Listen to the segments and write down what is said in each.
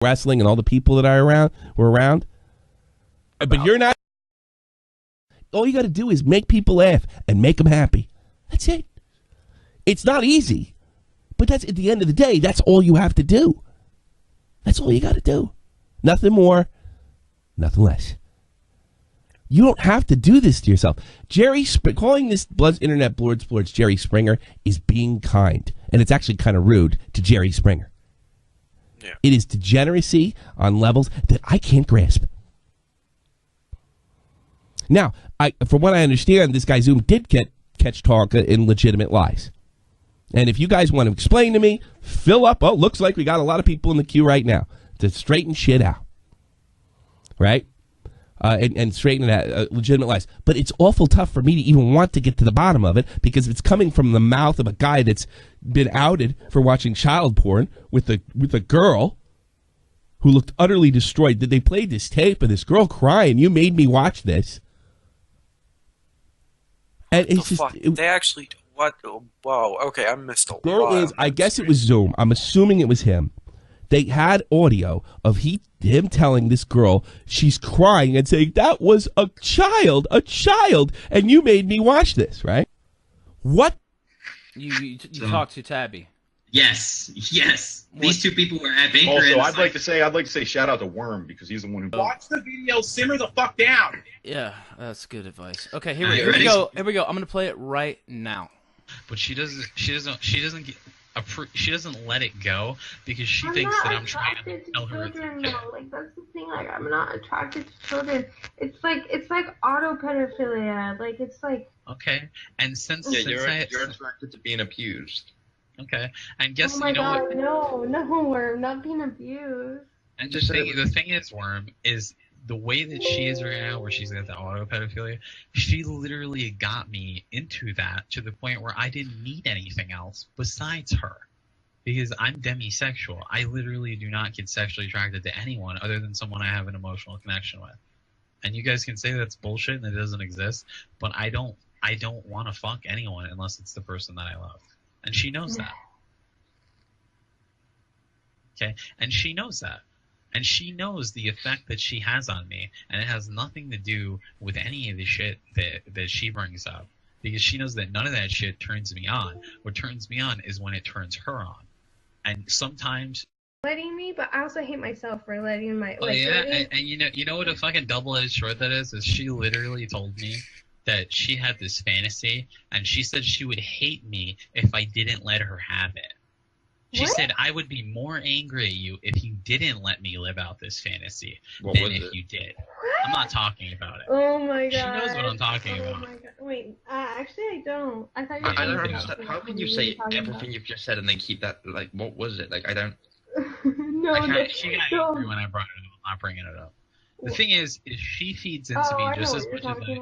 wrestling and all the people that were around. But you're not. All you got to do is make people laugh and make them happy. That's it. It's not easy, but that's at the end of the day. That's all you have to do. That's all you got to do. Nothing more, nothing less. You don't have to do this to yourself. Calling this internet Bloodsports Jerry Springer is being kind, and it's actually kind of rude to Jerry Springer. Yeah. It is degeneracy on levels that I can't grasp. Now, from what I understand, this guy Zoom did catch Tonka in legitimate lies. And if you guys want to explain to me, fill up. Oh, looks like we got a lot of people in the queue right now to straighten shit out. Right? And straighten it out, legitimate lies. But it's awful tough for me to even want to get to the bottom of it because it's coming from the mouth of a guy that's been outed for watching child porn with a girl who looked utterly destroyed. They played this tape of this girl crying. You made me watch this. And it's just they actually what? Whoa! Okay, I missed a lot. There is. I guess it was Zoom. I'm assuming it was him. They had audio of him telling this girl she's crying and saying that was a child, and you made me watch this, right? What? You talked to Tabby. Yes. These two people were at Baker. Also, I'd like to say shout out to Worm because he's the one who watch the video. Simmer the fuck down. Yeah, that's good advice. Okay, here we go. I'm gonna play it right now. But she doesn't let it go because she thinks that I'm trying to tell her it's okay. Like that's the thing. Like I'm not attracted to children. It's like auto pedophilia. Like it's like. Okay, and since you're attracted to being abused. Okay, and guess oh my you know God, what? No, Worm, not being abused. And the thing is, Worm, is the way that she is right now, where she's got the auto pedophilia, she literally got me into that to the point where I didn't need anything else besides her. Because I'm demisexual. I literally do not get sexually attracted to anyone other than someone I have an emotional connection with. And you guys can say that's bullshit and it doesn't exist, but I don't want to fuck anyone unless it's the person that I love. And she knows that. Okay? And she knows that. And she knows the effect that she has on me. And it has nothing to do with any of the shit that she brings up. Because she knows that none of that shit turns me on. What turns me on is when it turns her on. And sometimes... letting me, but I also hate myself for letting my... and you know what a fucking double-edged sword that is? Is she literally told me that she had this fantasy, and she said she would hate me if I didn't let her have it. She said I would be more angry at you if you didn't let me live out this fantasy than if you did. I'm not talking about it. Oh my God. She knows what I'm talking about. My God. Wait, actually I don't. I thought you I don't understand. How can you say everything you've just said and then keep that, like, what was it? Like, I don't... She got angry when I brought it up. I'm not bringing it up. The thing is she feeds into me just as much as she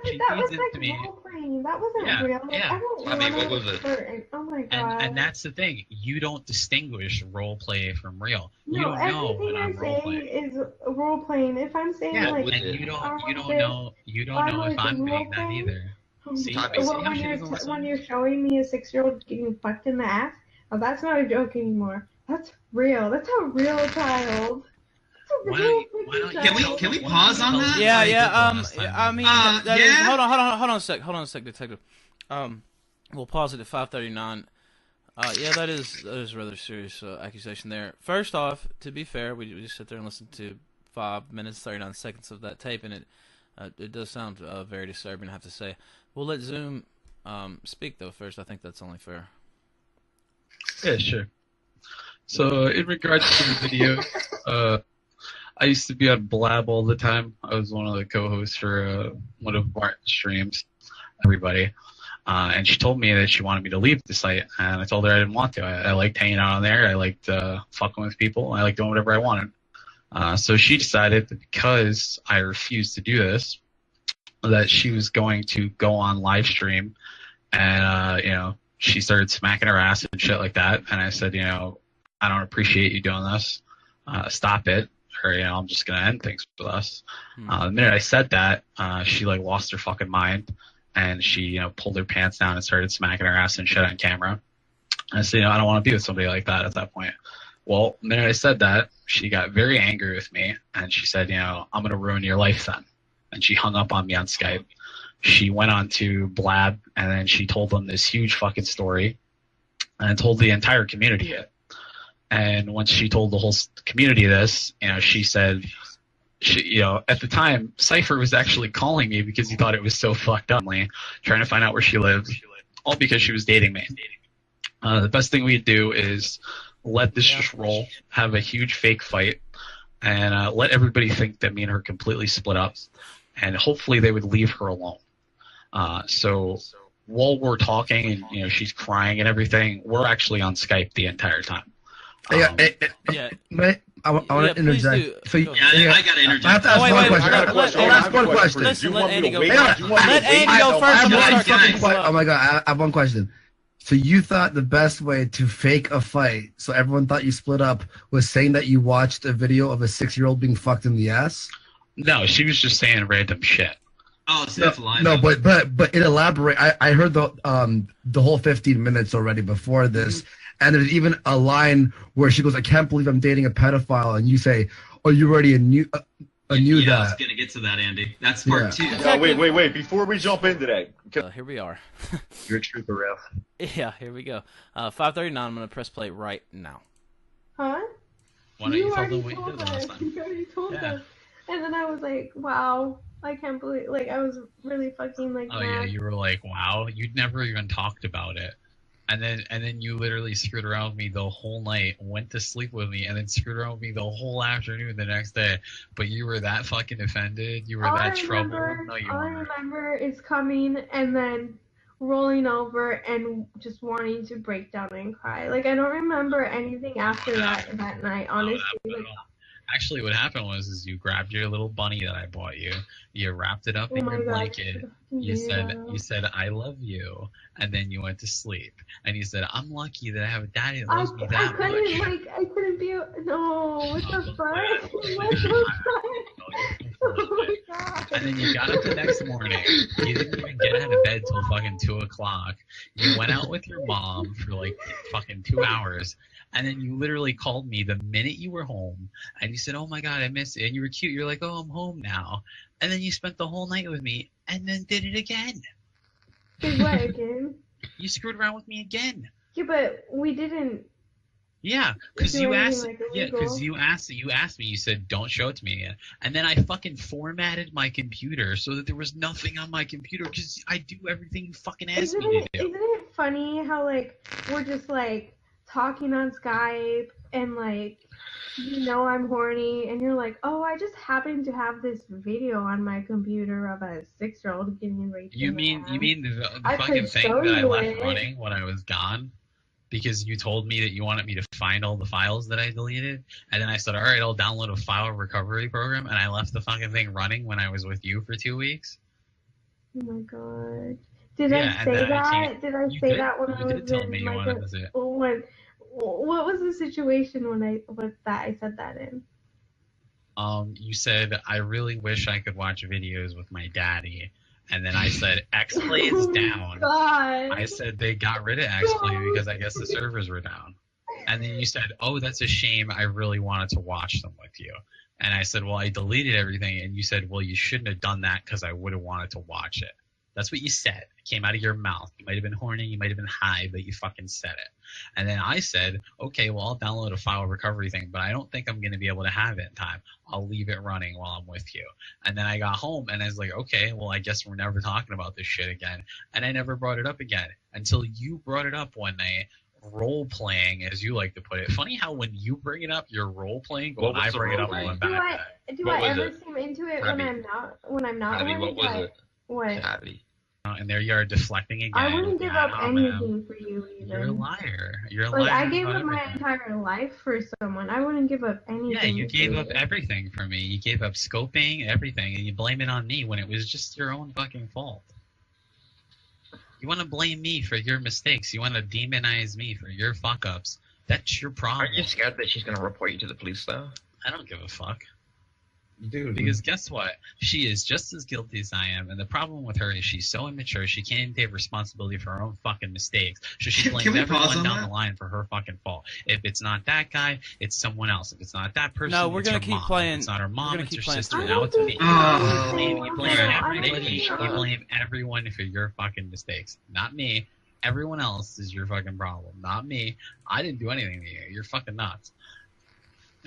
feeds into me. That wasn't real. Yeah. I mean, what was it? Oh my God. And that's the thing. You don't distinguish role play from real. No, you don't know when I'm role playing. Is role playing. If I'm saying and you don't know if I'm being that either. See, when you're showing me a 6-year-old getting fucked in the ass, that's not a joke anymore. That's real. That's a real child. Can we pause on that? Yeah. I mean, hold on a sec, detective. We'll pause it at 5:39. Yeah, that is a rather serious accusation there. First off, to be fair, we just sit there and listen to 5 minutes 39 seconds of that tape, and it does sound very disturbing, I have to say. We'll let Zoom speak though first. I think that's only fair. Yeah, sure. So in regards to the video, I used to be on Blab all the time. I was one of the co-hosts for one of Martin's streams, everybody. And she told me that she wanted me to leave the site, and I told her I didn't want to. I liked hanging out on there. I liked fucking with people. I liked doing whatever I wanted. So she decided that because I refused to do this, that she was going to go on live stream, and she started smacking her ass and shit like that. And I said, I don't appreciate you doing this. Stop it. Or, I'm just going to end things with us. The minute I said that, she, lost her fucking mind. And she, pulled her pants down and started smacking her ass and shit on camera. And I said, I don't want to be with somebody like that at that point. Well, the minute I said that, she got very angry with me, and she said, I'm going to ruin your life then. And she hung up on me on Skype. She went on to Blab, and then she told them this huge fucking story, and told the entire community it. And once she told the whole community this, she said, at the time, Cypher was actually calling me because he thought it was so fucked up, trying to find out where she lived, all because she was dating me. The best thing we'd do is let this just roll, have a huge fake fight, and let everybody think that me and her completely split up, and hopefully they would leave her alone. So while we're talking and she's crying and everything, we're actually on Skype the entire time. I want to interject. So I got to interject. I have to ask one question. I ask one question. Listen, let Andy go first. Let Andy go first. Oh my god, I have one question. So you thought the best way to fake a fight, so everyone thought you split up, was saying that you watched a video of a 6-year-old being fucked in the ass? No, she was just saying random shit. Oh, so that's a lie. No, but it elaborate. I heard the whole 15 minutes already before this, and there's even a line where she goes, "I can't believe I'm dating a pedophile," and you say, "Oh, you already knew that." I was gonna get to that, Andy. That's part 2. No, wait. Before we jump into that, here we are. You're a trooper, Ralph. Yeah, here we go. 5:39. I'm gonna press play right now. Huh? Why don't you already told us. You already told us. And then I was like, wow, I can't believe, I was really fucking Oh mad. yeah, you were like, wow, you'd never even talked about it. And then you literally screwed around with me the whole night, went to sleep with me, and then screwed around with me the whole afternoon the next day. But you were that fucking offended. You were that trouble. No, you All I weren't. remember is coming and then rolling over and just wanting to break down and cry. I don't remember anything after that night, honestly. Actually, what happened was you grabbed your little bunny that I bought you, you wrapped it up in your blanket, you said I love you, and then you went to sleep. And you said, I'm lucky that I have a daddy that loves me that much. I couldn't be. No, what the fuck? What the fuck? Oh my god. And then you got up the next morning. You didn't even get out of bed till fucking 2 o'clock. You went out with your mom for fucking 2 hours. And then you literally called me the minute you were home, and you said, oh my god, I miss it. And you were cute. You're like, oh, I'm home now. And then you spent the whole night with me, and then did it again. Did what again? You screwed around with me again. Yeah, but we didn't. Yeah, because you asked. You asked me. You said, don't show it to me again. And then I fucking formatted my computer so that there was nothing on my computer, because I do everything you fucking asked me to do. Isn't it funny how we're just talking on Skype and I'm horny and you're like, oh, I just happen to have this video on my computer of a 6-year-old getting raped. You mean the fucking thing that I left running when I was gone? Because you told me that you wanted me to find all the files that I deleted, and then I said, all right, I'll download a file recovery program, and I left the fucking thing running when I was with you for 2 weeks. Oh my god. Did I say that? Did I say that when I was in what was the situation when I said that in? You said, I really wish I could watch videos with my daddy. And then I said, XPlay is down. God. I said they got rid of XPlay because I guess the servers were down. And then you said, oh, that's a shame. I really wanted to watch them with you. And I said, well, I deleted everything. And you said, well, you shouldn't have done that because I would have wanted to watch it. That's what you said. It came out of your mouth. You might have been horny, you might have been high, but you fucking said it. And then I said, okay, well, I'll download a file recovery thing, but I don't think I'm going to be able to have it in time. I'll leave it running while I'm with you. And then I got home, and I was like, okay, well, I guess we're never talking about this shit again. And I never brought it up again until you brought it up one night, role-playing, as you like to put it. Funny how when you bring it up, you're role-playing, but when I bring it up, I'm back. Do I ever seem into it when I'm not? What was it? What? And there you are deflecting again. I wouldn't give up anything for you either. You're a liar. You're a liar. I gave up my entire life for someone. I wouldn't give up anything. Yeah, you gave up everything for me. You gave up scoping, everything, and you blame it on me when it was just your own fucking fault. You want to blame me for your mistakes. You want to demonize me for your fuck-ups. That's your problem. Aren't you scared that she's going to report you to the police, though? I don't give a fuck. Dude. Because guess what? She is just as guilty as I am, and the problem with her is she's so immature, she can't even take responsibility for her own fucking mistakes. So she blames everyone down the line for her fucking fault. If it's not that guy, it's someone else. If it's not that person, no, we're gonna it's her keep mom. playing. If it's not her mom, it's her sister. Playing. Now it's me. You blame everybody. You blame everyone for your fucking mistakes. Not me. Everyone else is your fucking problem. Not me. I didn't do anything to you. You're fucking nuts.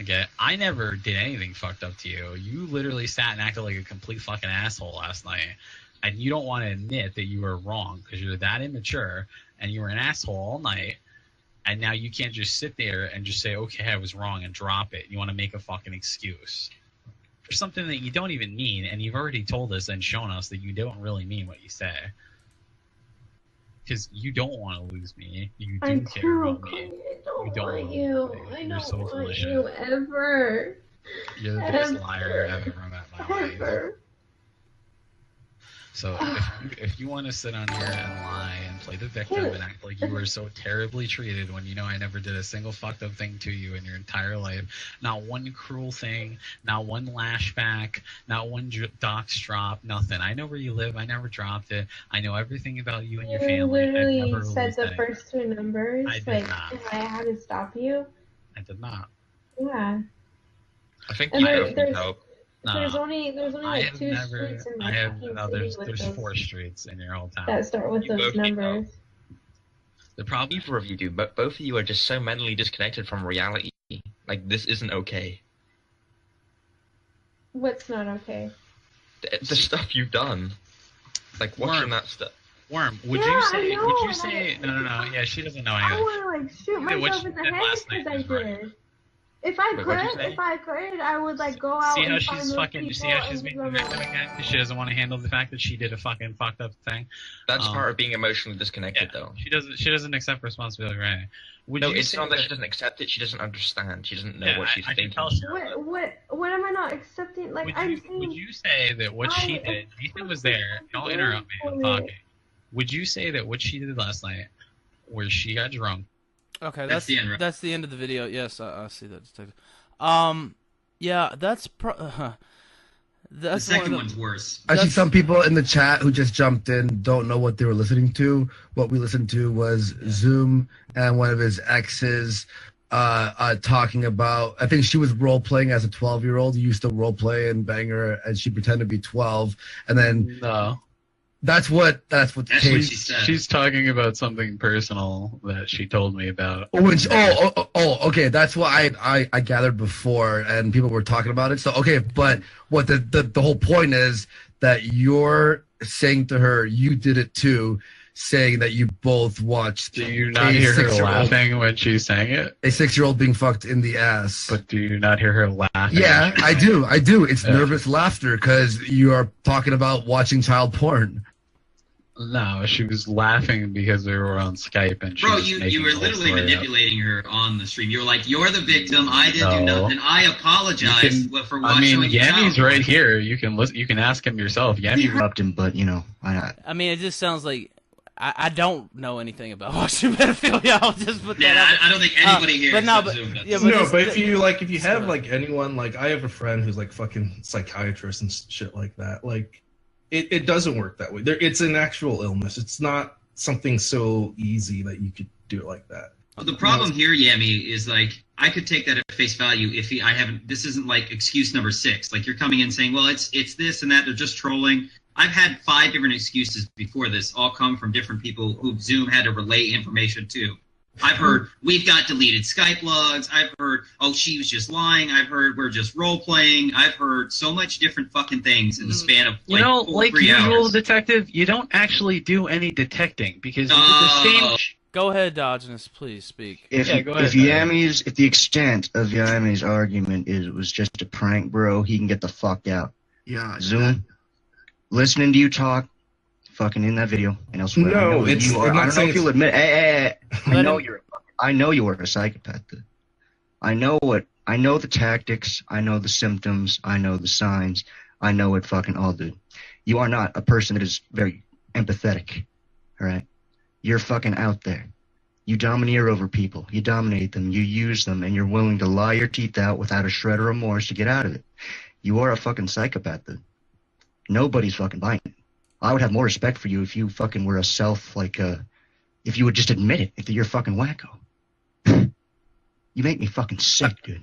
Okay, I never did anything fucked up to you. You literally sat and acted like a complete fucking asshole last night. And you don't want to admit that you were wrong because you're that immature and you were an asshole all night. And now you can't just sit there and just say, okay, I was wrong and drop it. You want to make a fucking excuse for something that you don't even mean. And you've already told us and shown us that you don't really mean what you say. Because you don't want to lose me. You do care about me. I don't want you. I don't want you ever. You're the biggest liar I've ever met in my life. So if you want to sit on here and lie and play the victim and act like you were so terribly treated when you know I never did a single fucked up thing to you in your entire life, not one cruel thing, not one lashback, not one dox drop, nothing. I know where you live. I never dropped it. I know everything about you and your family. You literally said the first two numbers. I did not. If I had to stop you. I did not. Yeah. I think you have help. There's only like two streets in there's 4 streets in your whole town that start with those numbers. The problem, either of you do, but both of you are just so mentally disconnected from reality. Like, this isn't okay. What's not okay? The stuff you've done, like watching that stuff. Worm, would you say? No. Yeah, she doesn't know anything. I want to like shoot myself in the head because I did. If I could, I would like go out. See how and she's find fucking. those See how she's people being victim again? She doesn't want to handle the fact that she did a fucking fucked up thing. That's part of being emotionally disconnected, though. She doesn't accept responsibility for anything. It's not that she doesn't accept it. She doesn't understand. She doesn't know what she's thinking. What am I not accepting? Like would you say that what she did? Ethan was there. Don't interrupt me. I'm talking. Would you say that what she did last night, where she got drunk? Okay, that's the end of the video. Yes, I see that, detective. Yeah, that's the second one's worse. I see some people in the chat who just jumped in don't know what they were listening to. What we listened to was Zoom and one of his exes talking about, I think she was role playing as a 12-year-old. He used to role play and bang her and she pretended to be 12. And then that's what she's talking about something personal that she told me about. Okay, that's what I gathered before, and people were talking about it. So okay, but what the whole point is that you're saying to her you did it too, saying that you both watched. Do you not hear her laughing when she's saying it? A 6-year-old being fucked in the ass. But do you not hear her laughing? Yeah, I do. It's nervous laughter because you are talking about watching child porn. No, she was laughing because we were on Skype and she was you were literally manipulating her on the stream. You were like, "You're the victim. I didn't do nothing. I apologize for watching." Yami's right here. You can listen. You can ask him yourself. Yami interrupted him, but I mean, it just sounds like I don't know anything about watching pedophilia. I'll just put that out. I don't think anybody here. But if you have like anyone, like I have a friend who's like fucking psychiatrist and shit like that, like. It doesn't work that way. It's an actual illness. It's not something so easy that you could do it like that. Well, the problem here, Yami, is like I could take that at face value if I haven't. This isn't like excuse number 6. Like you're coming in saying, "Well, it's this and that." They're just trolling. I've had 5 different excuses before this, all come from different people who Zoom had to relay information to. I've heard we've got deleted Skype logs. I've heard, oh, she was just lying. I've heard we're just role playing. I've heard so much different fucking things in the span of like 3 usual, hours. Detective, you don't actually do any detecting because you did the same. Go ahead, Diogenes, please speak. Go ahead, if the extent of Yami's argument was just a prank, bro, he can get the fuck out. Yeah. Zoom, listening to you talk. Fucking in that video, and elsewhere. No, I don't know if you'll admit. I know you are a psychopath. I know the tactics. I know the symptoms. I know the signs. I know it fucking all, dude. You are not a person that is very empathetic. All right, you're fucking out there. You domineer over people. You dominate them. You use them, and you're willing to lie your teeth out without a shred of remorse to get out of it. You are a fucking psychopath, dude. Nobody's fucking buying it. I would have more respect for you if you fucking were if you would just admit it, if you're fucking wacko. You make me fucking sick, dude.